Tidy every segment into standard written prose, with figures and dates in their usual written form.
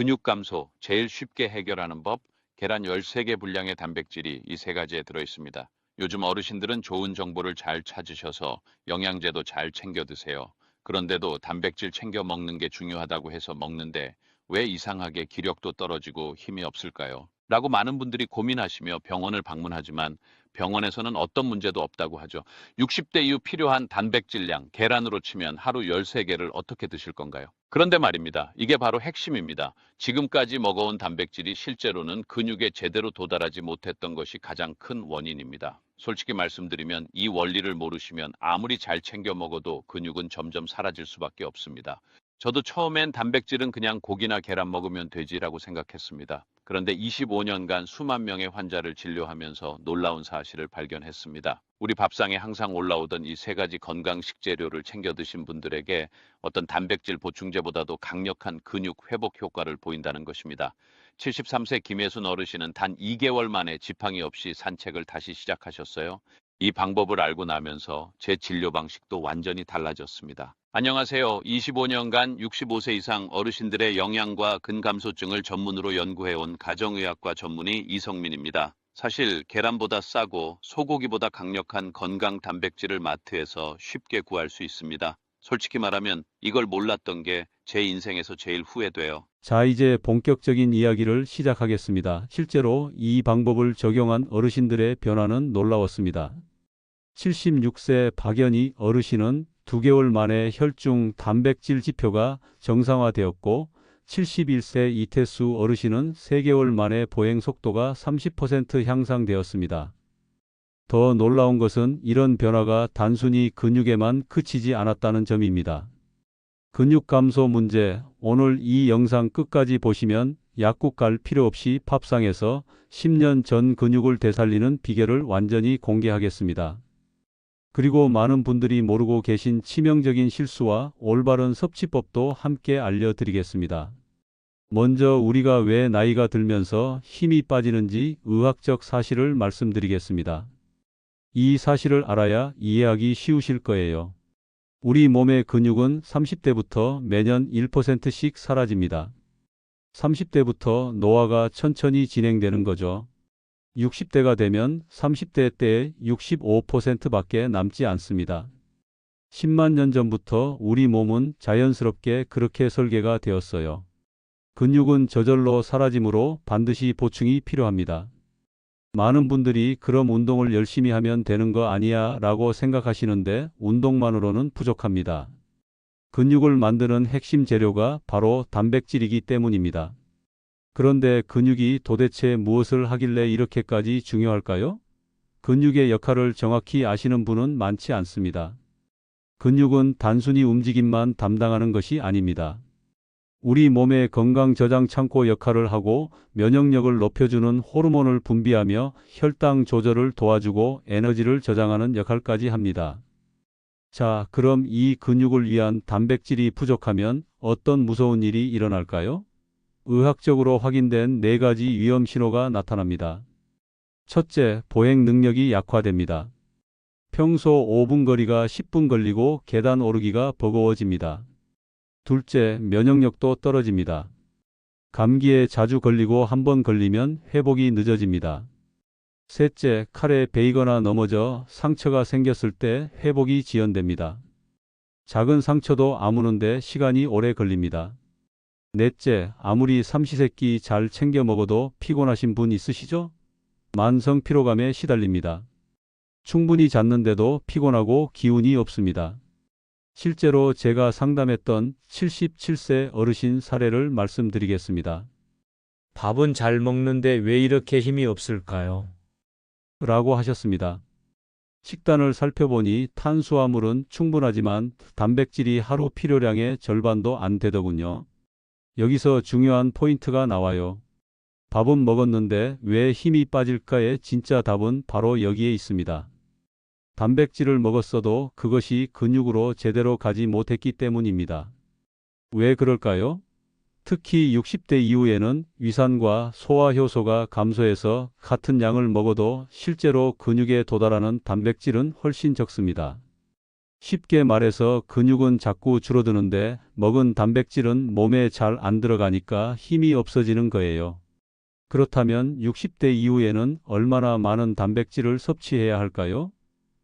근육 감소, 제일 쉽게 해결하는 법, 계란 13개 분량의 단백질이 이 세 가지에 들어 있습니다. 요즘 어르신들은 좋은 정보를 잘 찾으셔서 영양제도 잘 챙겨 드세요. 그런데도 단백질 챙겨 먹는 게 중요하다고 해서 먹는데 왜 이상하게 기력도 떨어지고 힘이 없을까요? 라고 많은 분들이 고민하시며 병원을 방문하지만 병원에서는 어떤 문제도 없다고 하죠. 60대 이후 필요한 단백질량, 계란으로 치면 하루 13개를 어떻게 드실 건가요? 그런데 말입니다. 이게 바로 핵심입니다. 지금까지 먹어온 단백질이 실제로는 근육에 제대로 도달하지 못했던 것이 가장 큰 원인입니다. 솔직히 말씀드리면 이 원리를 모르시면 아무리 잘 챙겨 먹어도 근육은 점점 사라질 수밖에 없습니다. 저도 처음엔 단백질은 그냥 고기나 계란 먹으면 되지라고 생각했습니다. 그런데 25년간 수만 명의 환자를 진료하면서 놀라운 사실을 발견했습니다. 우리 밥상에 항상 올라오던 이 세 가지 건강 식재료를 챙겨 드신 분들에게 어떤 단백질 보충제보다도 강력한 근육 회복 효과를 보인다는 것입니다. 73세 김혜순 어르신은 단 2개월 만에 지팡이 없이 산책을 다시 시작하셨어요. 이 방법을 알고 나면서 제 진료 방식도 완전히 달라졌습니다. 안녕하세요. 25년간 65세 이상 어르신들의 영양과 근감소증을 전문으로 연구해온 가정의학과 전문의 이성민입니다. 사실 계란보다 싸고 소고기보다 강력한 건강 단백질을 마트에서 쉽게 구할 수 있습니다. 솔직히 말하면 이걸 몰랐던 게 제 인생에서 제일 후회돼요. 자, 이제 본격적인 이야기를 시작하겠습니다. 실제로 이 방법을 적용한 어르신들의 변화는 놀라웠습니다. 76세 박연희 어르신은 2개월 만에 혈중 단백질 지표가 정상화되었고, 71세 이태수 어르신은 3개월 만에 보행 속도가 30% 향상되었습니다. 더 놀라운 것은 이런 변화가 단순히 근육에만 그치지 않았다는 점입니다. 근육 감소 문제, 오늘 이 영상 끝까지 보시면 약국 갈 필요 없이 밥상에서 10년 전 근육을 되살리는 비결을 완전히 공개하겠습니다. 그리고 많은 분들이 모르고 계신 치명적인 실수와 올바른 섭취법도 함께 알려드리겠습니다. 먼저 우리가 왜 나이가 들면서 힘이 빠지는지 의학적 사실을 말씀드리겠습니다. 이 사실을 알아야 이해하기 쉬우실 거예요. 우리 몸의 근육은 30대부터 매년 1%씩 사라집니다. 30대부터 노화가 천천히 진행되는 거죠. 60대가 되면 30대 때의 65%밖에 남지 않습니다. 10만 년 전부터 우리 몸은 자연스럽게 그렇게 설계가 되었어요. 근육은 저절로 사라지므로 반드시 보충이 필요합니다. 많은 분들이 그럼 운동을 열심히 하면 되는 거 아니야 라고 생각하시는데 운동만으로는 부족합니다. 근육을 만드는 핵심 재료가 바로 단백질이기 때문입니다. 그런데 근육이 도대체 무엇을 하길래 이렇게까지 중요할까요? 근육의 역할을 정확히 아시는 분은 많지 않습니다. 근육은 단순히 움직임만 담당하는 것이 아닙니다. 우리 몸의 건강 저장 창고 역할을 하고 면역력을 높여주는 호르몬을 분비하며 혈당 조절을 도와주고 에너지를 저장하는 역할까지 합니다. 자, 그럼 이 근육을 위한 단백질이 부족하면 어떤 무서운 일이 일어날까요? 의학적으로 확인된 4가지 위험 신호가 나타납니다. 첫째, 보행 능력이 약화됩니다. 평소 5분 거리가 10분 걸리고 계단 오르기가 버거워집니다. 둘째, 면역력도 떨어집니다. 감기에 자주 걸리고 한 번 걸리면 회복이 늦어집니다. 셋째, 칼에 베이거나 넘어져 상처가 생겼을 때 회복이 지연됩니다. 작은 상처도 아무는데 시간이 오래 걸립니다. 넷째, 아무리 삼시세끼 잘 챙겨 먹어도 피곤하신 분 있으시죠? 만성 피로감에 시달립니다. 충분히 잤는데도 피곤하고 기운이 없습니다. 실제로 제가 상담했던 77세 어르신 사례를 말씀드리겠습니다. 밥은 잘 먹는데 왜 이렇게 힘이 없을까요? 라고 하셨습니다. 식단을 살펴보니 탄수화물은 충분하지만 단백질이 하루 필요량의 절반도 안 되더군요. 여기서 중요한 포인트가 나와요. 밥은 먹었는데 왜 힘이 빠질까의 진짜 답은 바로 여기에 있습니다. 단백질을 먹었어도 그것이 근육으로 제대로 가지 못했기 때문입니다. 왜 그럴까요? 특히 60대 이후에는 위산과 소화 효소가 감소해서 같은 양을 먹어도 실제로 근육에 도달하는 단백질은 훨씬 적습니다. 쉽게 말해서 근육은 자꾸 줄어드는데 먹은 단백질은 몸에 잘 안 들어가니까 힘이 없어지는 거예요. 그렇다면 60대 이후에는 얼마나 많은 단백질을 섭취해야 할까요?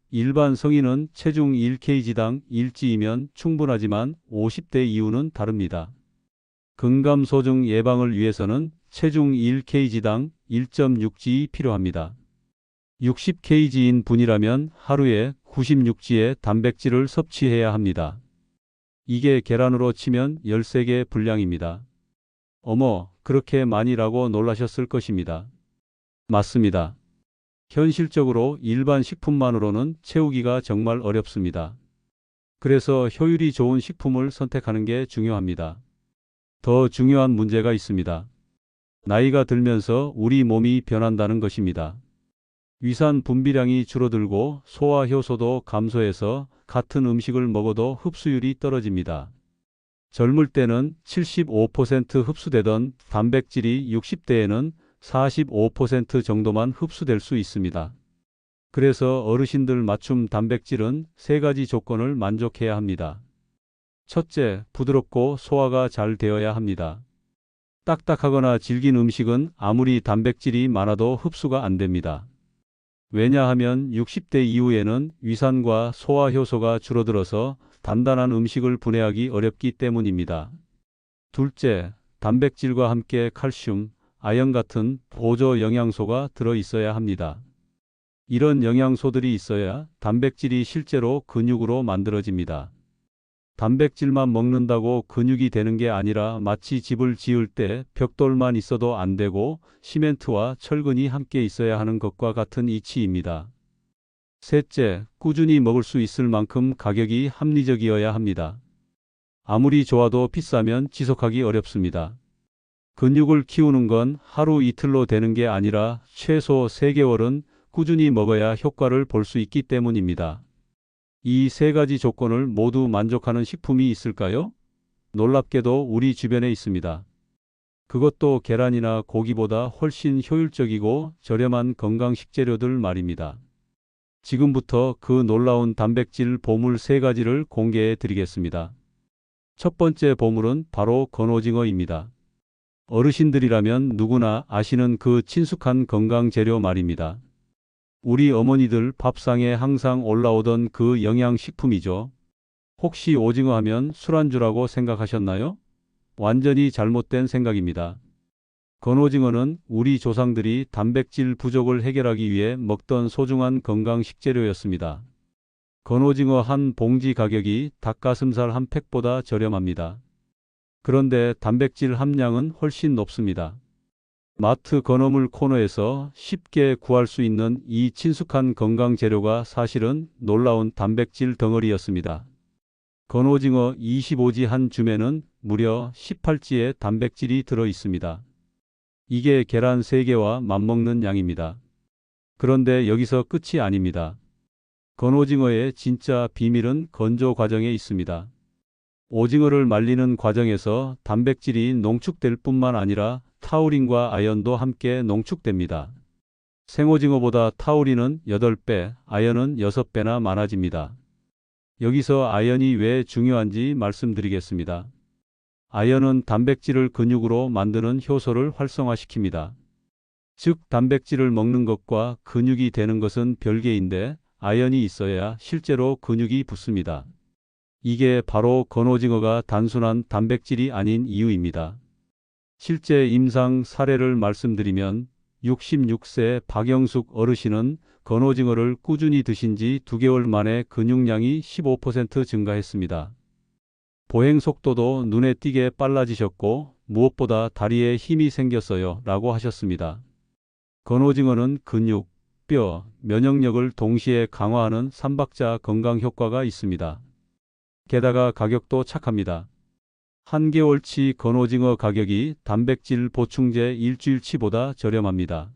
일반 성인은 체중 1kg당 일지이면 충분하지만 50대 이후는 다릅니다. 근감소증 예방을 위해서는 체중 1kg당 1.6g이 필요합니다. 60kg인 분이라면 하루에 96g의 단백질을 섭취해야 합니다. 이게 계란으로 치면 13개 분량입니다. 어머, 그렇게 많이라고 놀라셨을 것입니다. 맞습니다. 현실적으로 일반 식품만으로는 채우기가 정말 어렵습니다. 그래서 효율이 좋은 식품을 선택하는 게 중요합니다. 더 중요한 문제가 있습니다. 나이가 들면서 우리 몸이 변한다는 것입니다. 위산 분비량이 줄어들고 소화 효소도 감소해서 같은 음식을 먹어도 흡수율이 떨어집니다. 젊을 때는 75% 흡수되던 단백질이 60대에는 45% 정도만 흡수될 수 있습니다. 그래서 어르신들 맞춤 단백질은 3가지 조건을 만족해야 합니다. 첫째, 부드럽고 소화가 잘 되어야 합니다. 딱딱하거나 질긴 음식은 아무리 단백질이 많아도 흡수가 안 됩니다. 왜냐하면 60대 이후에는 위산과 소화 효소가 줄어들어서 단단한 음식을 분해하기 어렵기 때문입니다. 둘째, 단백질과 함께 칼슘, 아연 같은 보조 영양소가 들어 있어야 합니다. 이런 영양소들이 있어야 단백질이 실제로 근육으로 만들어집니다. 단백질만 먹는다고 근육이 되는 게 아니라 마치 집을 지을 때 벽돌만 있어도 안 되고 시멘트와 철근이 함께 있어야 하는 것과 같은 이치입니다. 셋째, 꾸준히 먹을 수 있을 만큼 가격이 합리적이어야 합니다. 아무리 좋아도 비싸면 지속하기 어렵습니다. 근육을 키우는 건 하루 이틀로 되는 게 아니라 최소 3개월은 꾸준히 먹어야 효과를 볼 수 있기 때문입니다. 이 3가지 조건을 모두 만족하는 식품이 있을까요? 놀랍게도 우리 주변에 있습니다. 그것도 계란이나 고기보다 훨씬 효율적이고 저렴한 건강 식재료들 말입니다. 지금부터 그 놀라운 단백질 보물 3가지를 공개해 드리겠습니다. 첫 번째 보물은 바로 건오징어입니다. 어르신들이라면 누구나 아시는 그 친숙한 건강 재료 말입니다. 우리 어머니들 밥상에 항상 올라오던 그 영양식품이죠. 혹시 오징어 하면 술안주라고 생각하셨나요? 완전히 잘못된 생각입니다. 건오징어는 우리 조상들이 단백질 부족을 해결하기 위해 먹던 소중한 건강 식재료였습니다. 건오징어 한 봉지 가격이 닭가슴살 한 팩보다 저렴합니다. 그런데 단백질 함량은 훨씬 높습니다. 마트 건어물 코너에서 쉽게 구할 수 있는 이 친숙한 건강 재료가 사실은 놀라운 단백질 덩어리였습니다. 건오징어 25지 한 줌에는 무려 18지의 단백질이 들어 있습니다. 이게 계란 3개와 맞먹는 양입니다. 그런데 여기서 끝이 아닙니다. 건오징어의 진짜 비밀은 건조 과정에 있습니다. 오징어를 말리는 과정에서 단백질이 농축될 뿐만 아니라 타우린과 아연도 함께 농축됩니다. 생오징어보다 타우린은 8배, 아연은 6배나 많아집니다. 여기서 아연이 왜 중요한지 말씀드리겠습니다. 아연은 단백질을 근육으로 만드는 효소를 활성화시킵니다. 즉, 단백질을 먹는 것과 근육이 되는 것은 별개인데 아연이 있어야 실제로 근육이 붙습니다. 이게 바로 건오징어가 단순한 단백질이 아닌 이유입니다. 실제 임상 사례를 말씀드리면 66세 박영숙 어르신은 건오징어를 꾸준히 드신 지 2개월 만에 근육량이 15% 증가했습니다. 보행 속도도 눈에 띄게 빨라지셨고 무엇보다 다리에 힘이 생겼어요 라고 하셨습니다. 건오징어는 근육, 뼈, 면역력을 동시에 강화하는 3박자 건강 효과가 있습니다. 게다가 가격도 착합니다. 한 개월치 건오징어 가격이 단백질 보충제 일주일치보다 저렴합니다.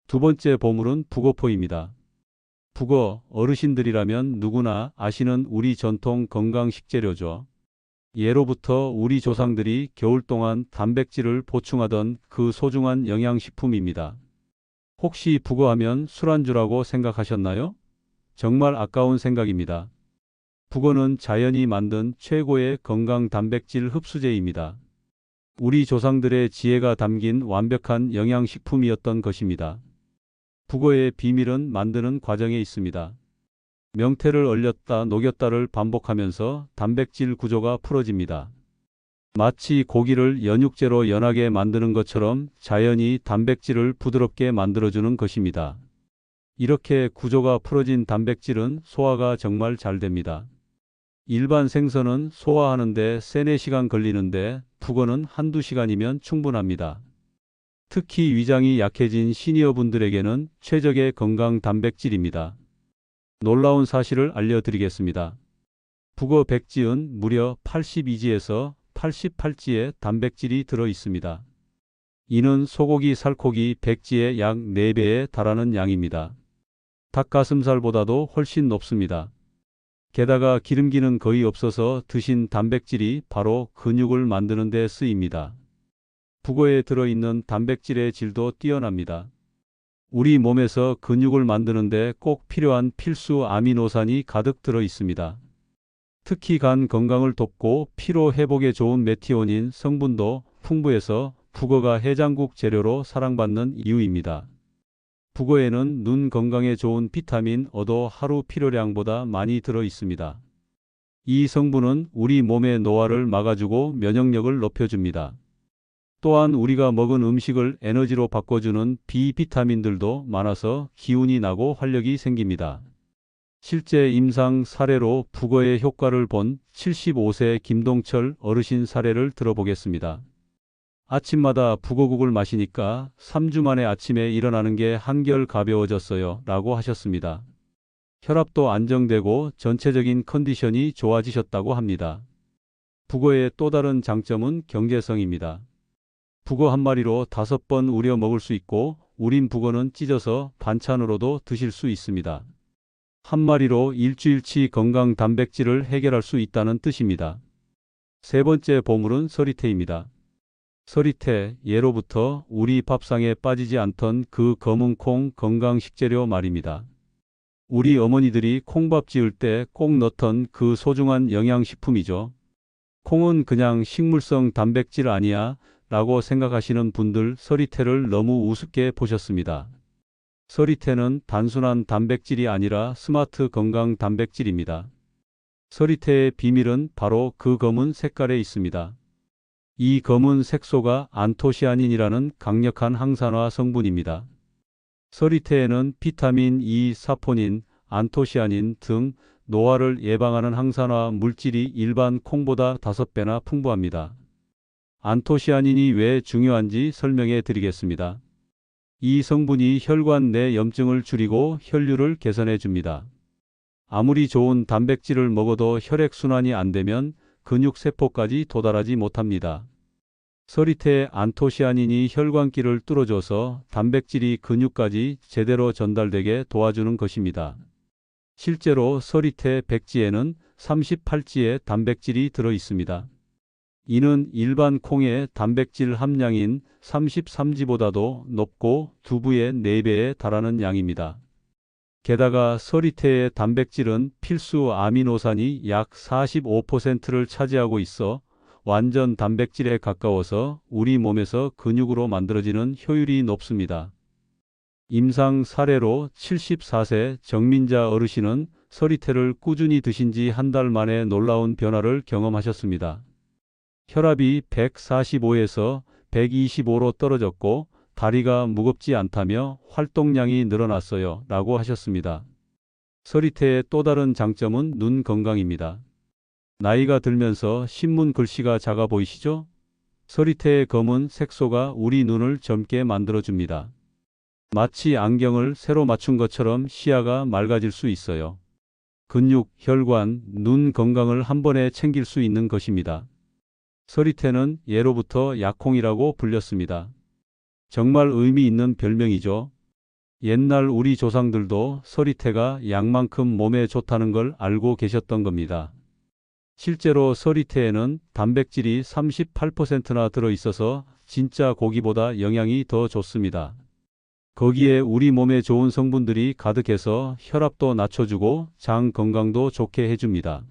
두 번째 보물은 북어포입니다. 북어, 어르신들이라면 누구나 아시는 우리 전통 건강 식재료죠. 예로부터 우리 조상들이 겨울 동안 단백질을 보충하던 그 소중한 영양식품입니다. 혹시 북어하면 술안주라고 생각하셨나요? 정말 아까운 생각입니다. 북어는 자연이 만든 최고의 건강 단백질 흡수제입니다. 우리 조상들의 지혜가 담긴 완벽한 영양식품이었던 것입니다. 북어의 비밀은 만드는 과정에 있습니다. 명태를 얼렸다 녹였다를 반복하면서 단백질 구조가 풀어집니다. 마치 고기를 연육제로 연하게 만드는 것처럼 자연이 단백질을 부드럽게 만들어주는 것입니다. 이렇게 구조가 풀어진 단백질은 소화가 정말 잘 됩니다. 일반 생선은 소화하는데 3-4시간 걸리는데 북어는 1-2시간이면 충분합니다. 특히 위장이 약해진 시니어분들에게는 최적의 건강 단백질입니다. 놀라운 사실을 알려드리겠습니다. 북어 백지은 무려 82지에서 88지의 단백질이 들어 있습니다. 이는 소고기 살코기 백지의 약 4배에 달하는 양입니다. 닭가슴살보다도 훨씬 높습니다. 게다가 기름기는 거의 없어서 드신 단백질이 바로 근육을 만드는 데 쓰입니다. 북어에 들어있는 단백질의 질도 뛰어납니다. 우리 몸에서 근육을 만드는데 꼭 필요한 필수 아미노산이 가득 들어 있습니다. 특히 간 건강을 돕고 피로 회복에 좋은 메티오닌 성분도 풍부해서 북어가 해장국 재료로 사랑받는 이유입니다. 북어에는 눈 건강에 좋은 비타민 O도 하루 필요량보다 많이 들어 있습니다. 이 성분은 우리 몸의 노화를 막아주고 면역력을 높여줍니다. 또한 우리가 먹은 음식을 에너지로 바꿔주는 비비타민들도 많아서 기운이 나고 활력이 생깁니다. 실제 임상 사례로 북어의 효과를 본 75세 김동철 어르신 사례를 들어보겠습니다. 아침마다 북어국을 마시니까 3주 만에 아침에 일어나는 게 한결 가벼워졌어요 라고 하셨습니다. 혈압도 안정되고 전체적인 컨디션이 좋아지셨다고 합니다. 북어의 또 다른 장점은 경제성입니다. 북어 한 마리로 5번 우려 먹을 수 있고 우린 북어는 찢어서 반찬으로도 드실 수 있습니다. 한 마리로 일주일치 건강 단백질을 해결할 수 있다는 뜻입니다. 세 번째 보물은 서리태입니다. 서리태, 예로부터 우리 밥상에 빠지지 않던 그 검은 콩 건강 식재료 말입니다. 우리 어머니들이 콩밥 지을 때 꼭 넣던 그 소중한 영양식품이죠. 콩은 그냥 식물성 단백질 아니야 라고 생각하시는 분들 서리태를 너무 우습게 보셨습니다. 서리태는 단순한 단백질이 아니라 스마트 건강 단백질입니다. 서리태의 비밀은 바로 그 검은 색깔에 있습니다. 이 검은 색소가 안토시아닌이라는 강력한 항산화 성분입니다. 서리태에는 비타민 E, 사포닌, 안토시아닌 등 노화를 예방하는 항산화 물질이 일반 콩보다 5배나 풍부합니다. 안토시아닌이 왜 중요한지 설명해 드리겠습니다. 이 성분이 혈관 내 염증을 줄이고 혈류를 개선해 줍니다. 아무리 좋은 단백질을 먹어도 혈액순환이 안 되면 근육세포까지 도달하지 못합니다. 서리태의 안토시아닌이 혈관길을 뚫어줘서 단백질이 근육까지 제대로 전달되게 도와주는 것입니다. 실제로 서리태 백지에는 38지의 단백질이 들어 있습니다. 이는 일반 콩의 단백질 함량인 33지보다도 높고 두부의 4배에 달하는 양입니다. 게다가 서리태의 단백질은 필수 아미노산이 약 45%를 차지하고 있어 완전 단백질에 가까워서 우리 몸에서 근육으로 만들어지는 효율이 높습니다. 임상 사례로 74세 정민자 어르신은 서리태를 꾸준히 드신 지 한 달 만에 놀라운 변화를 경험하셨습니다. 혈압이 145에서 125로 떨어졌고 다리가 무겁지 않다며 활동량이 늘어났어요 라고 하셨습니다. 서리태의 또 다른 장점은 눈 건강입니다. 나이가 들면서 신문 글씨가 작아 보이시죠? 서리태의 검은 색소가 우리 눈을 젊게 만들어줍니다. 마치 안경을 새로 맞춘 것처럼 시야가 맑아질 수 있어요. 근육, 혈관, 눈 건강을 한 번에 챙길 수 있는 것입니다. 서리태는 예로부터 약콩이라고 불렸습니다. 정말 의미 있는 별명이죠. 옛날 우리 조상들도 서리태가 약만큼 몸에 좋다는 걸 알고 계셨던 겁니다. 실제로 서리태에는 단백질이 38%나 들어있어서 진짜 고기보다 영양이 더 좋습니다. 거기에 우리 몸에 좋은 성분들이 가득해서 혈압도 낮춰주고 장 건강도 좋게 해줍니다.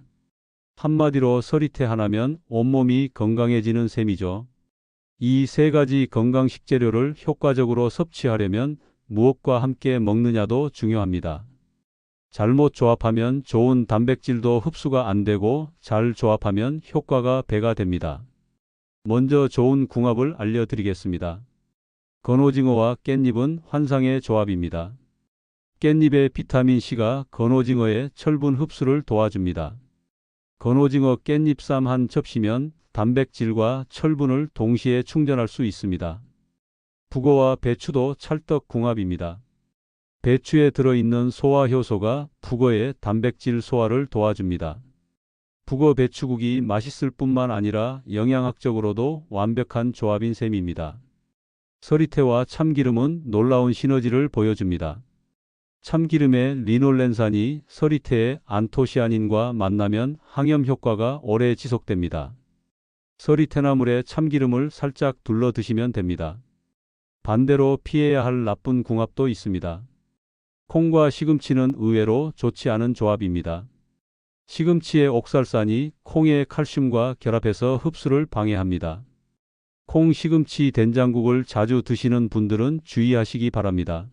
한마디로 서리태 하나면 온몸이 건강해지는 셈이죠. 이 세 가지 건강 식재료를 효과적으로 섭취하려면 무엇과 함께 먹느냐도 중요합니다. 잘못 조합하면 좋은 단백질도 흡수가 안 되고 잘 조합하면 효과가 배가 됩니다. 먼저 좋은 궁합을 알려드리겠습니다. 건오징어와 깻잎은 환상의 조합입니다. 깻잎의 비타민C가 건오징어의 철분 흡수를 도와줍니다. 건오징어 깻잎쌈 한 접시면 단백질과 철분을 동시에 충전할 수 있습니다. 북어와 배추도 찰떡 궁합입니다. 배추에 들어있는 소화효소가 북어의 단백질 소화를 도와줍니다. 북어 배추국이 맛있을 뿐만 아니라 영양학적으로도 완벽한 조합인 셈입니다. 서리태와 참기름은 놀라운 시너지를 보여줍니다. 참기름의 리놀렌산이 서리태의 안토시아닌과 만나면 항염 효과가 오래 지속됩니다. 서리태나물에 참기름을 살짝 둘러 드시면 됩니다. 반대로 피해야 할 나쁜 궁합도 있습니다. 콩과 시금치는 의외로 좋지 않은 조합입니다. 시금치의 옥살산이 콩의 칼슘과 결합해서 흡수를 방해합니다. 콩 시금치 된장국을 자주 드시는 분들은 주의하시기 바랍니다.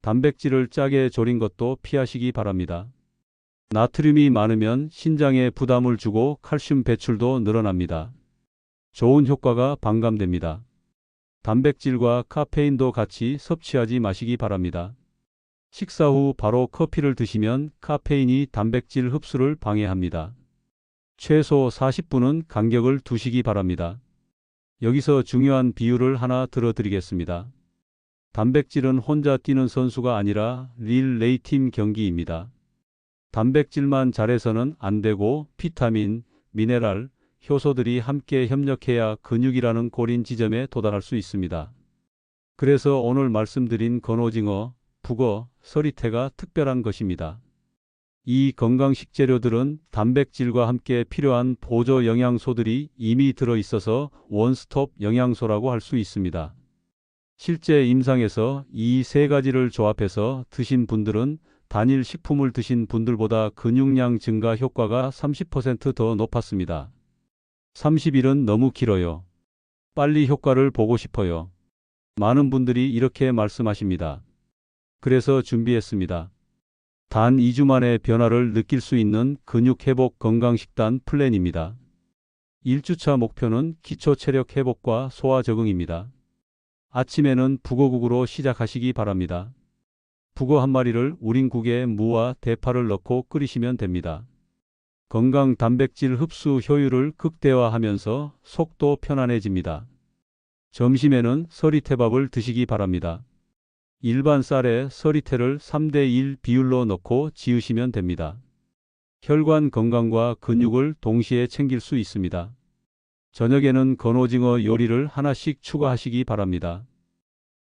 단백질을 짜게 졸인 것도 피하시기 바랍니다. 나트륨이 많으면 신장에 부담을 주고 칼슘 배출도 늘어납니다. 좋은 효과가 반감됩니다. 단백질과 카페인도 같이 섭취하지 마시기 바랍니다. 식사 후 바로 커피를 드시면 카페인이 단백질 흡수를 방해합니다. 최소 40분은 간격을 두시기 바랍니다. 여기서 중요한 비율을 하나 들어드리겠습니다. 단백질은 혼자 뛰는 선수가 아니라 릴레이 팀 경기입니다. 단백질만 잘해서는 안 되고 비타민, 미네랄, 효소들이 함께 협력해야 근육이라는 골인 지점에 도달할 수 있습니다. 그래서 오늘 말씀드린 건오징어, 북어, 서리태가 특별한 것입니다. 이 건강 식재료들은 단백질과 함께 필요한 보조 영양소들이 이미 들어있어서 원스톱 영양소라고 할 수 있습니다. 실제 임상에서 이 세 가지를 조합해서 드신 분들은 단일 식품을 드신 분들보다 근육량 증가 효과가 30% 더 높았습니다. 30일은 너무 길어요. 빨리 효과를 보고 싶어요. 많은 분들이 이렇게 말씀하십니다. 그래서 준비했습니다. 단 2주 만에 변화를 느낄 수 있는 근육 회복 건강식단 플랜입니다. 1주차 목표는 기초 체력 회복과 소화 적응입니다. 아침에는 북어국으로 시작하시기 바랍니다. 북어 한 마리를 우린 국에 무와 대파를 넣고 끓이시면 됩니다. 건강 단백질 흡수 효율을 극대화하면서 속도 편안해집니다. 점심에는 서리태밥을 드시기 바랍니다. 일반 쌀에 서리태를 3:1 비율로 넣고 지으시면 됩니다. 혈관 건강과 근육을 동시에 챙길 수 있습니다. 저녁에는 건오징어 요리를 하나씩 추가하시기 바랍니다.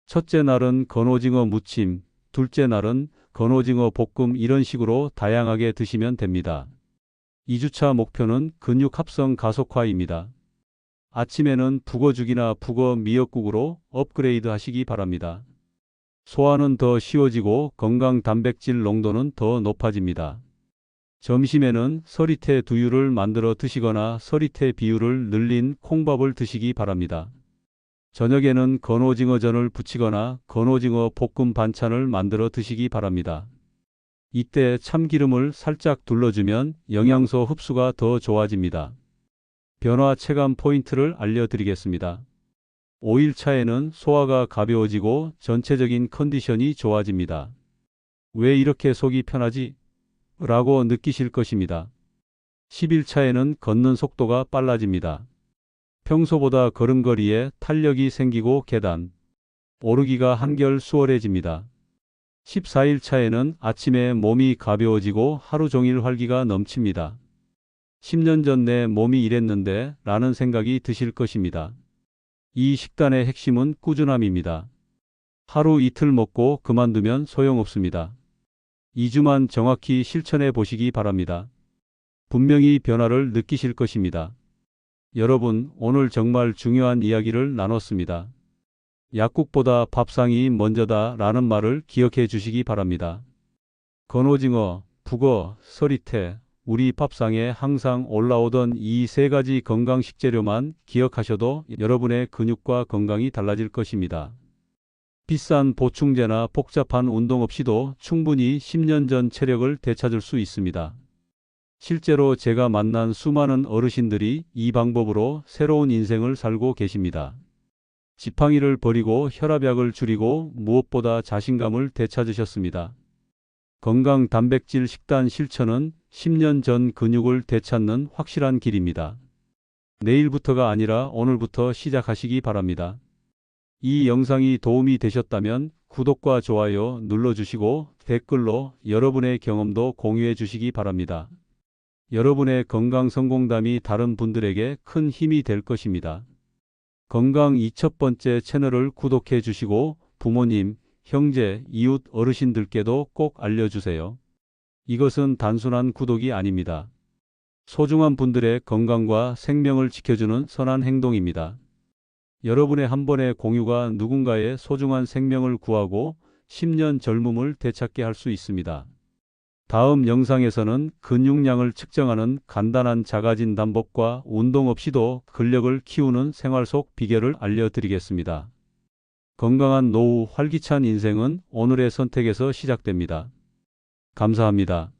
첫째 날은 건오징어 무침, 둘째 날은 건오징어 볶음 이런 식으로 다양하게 드시면 됩니다. 2주차 목표는 근육 합성 가속화입니다. 아침에는 북어죽이나 북어 미역국으로 업그레이드 하시기 바랍니다. 소화는 더 쉬워지고 건강 단백질 농도는 더 높아집니다. 점심에는 서리태 두유를 만들어 드시거나 서리태 비율을 늘린 콩밥을 드시기 바랍니다. 저녁에는 건오징어전을 부치거나 건오징어 볶음 반찬을 만들어 드시기 바랍니다. 이때 참기름을 살짝 둘러주면 영양소 흡수가 더 좋아집니다. 변화 체감 포인트를 알려드리겠습니다. 5일차에는 소화가 가벼워지고 전체적인 컨디션이 좋아집니다. 왜 이렇게 속이 편하지? 라고 느끼실 것입니다. 10일차에는 걷는 속도가 빨라집니다. 평소보다 걸음걸이에 탄력이 생기고 계단 오르기가 한결 수월해집니다. 14일차에는 아침에 몸이 가벼워지고 하루 종일 활기가 넘칩니다. 10년 전 내 몸이 이랬는데 라는 생각이 드실 것입니다. 이 식단의 핵심은 꾸준함입니다. 하루 이틀 먹고 그만두면 소용없습니다. 2주만 정확히 실천해 보시기 바랍니다. 분명히 변화를 느끼실 것입니다. 여러분, 오늘 정말 중요한 이야기를 나눴습니다. 약국보다 밥상이 먼저다 라는 말을 기억해 주시기 바랍니다. 건오징어, 북어, 서리태, 우리 밥상에 항상 올라오던 이 세 가지 건강 식재료만 기억하셔도 여러분의 근육과 건강이 달라질 것입니다. 비싼 보충제나 복잡한 운동 없이도 충분히 10년 전 체력을 되찾을 수 있습니다. 실제로 제가 만난 수많은 어르신들이 이 방법으로 새로운 인생을 살고 계십니다. 지팡이를 버리고 혈압약을 줄이고 무엇보다 자신감을 되찾으셨습니다. 건강 단백질 식단 실천은 10년 전 근육을 되찾는 확실한 길입니다. 내일부터가 아니라 오늘부터 시작하시기 바랍니다. 이 영상이 도움이 되셨다면 구독과 좋아요 눌러주시고 댓글로 여러분의 경험도 공유해 주시기 바랍니다. 여러분의 건강 성공담이 다른 분들에게 큰 힘이 될 것입니다. 건강 이 첫 번째 채널을 구독해 주시고 부모님, 형제, 이웃, 어르신들께도 꼭 알려주세요. 이것은 단순한 구독이 아닙니다. 소중한 분들의 건강과 생명을 지켜주는 선한 행동입니다. 여러분의 한 번의 공유가 누군가의 소중한 생명을 구하고 10년 젊음을 되찾게 할 수 있습니다. 다음 영상에서는 근육량을 측정하는 간단한 자가진단법과 운동 없이도 근력을 키우는 생활 속 비결을 알려드리겠습니다. 건강한 노후, 활기찬 인생은 오늘의 선택에서 시작됩니다. 감사합니다.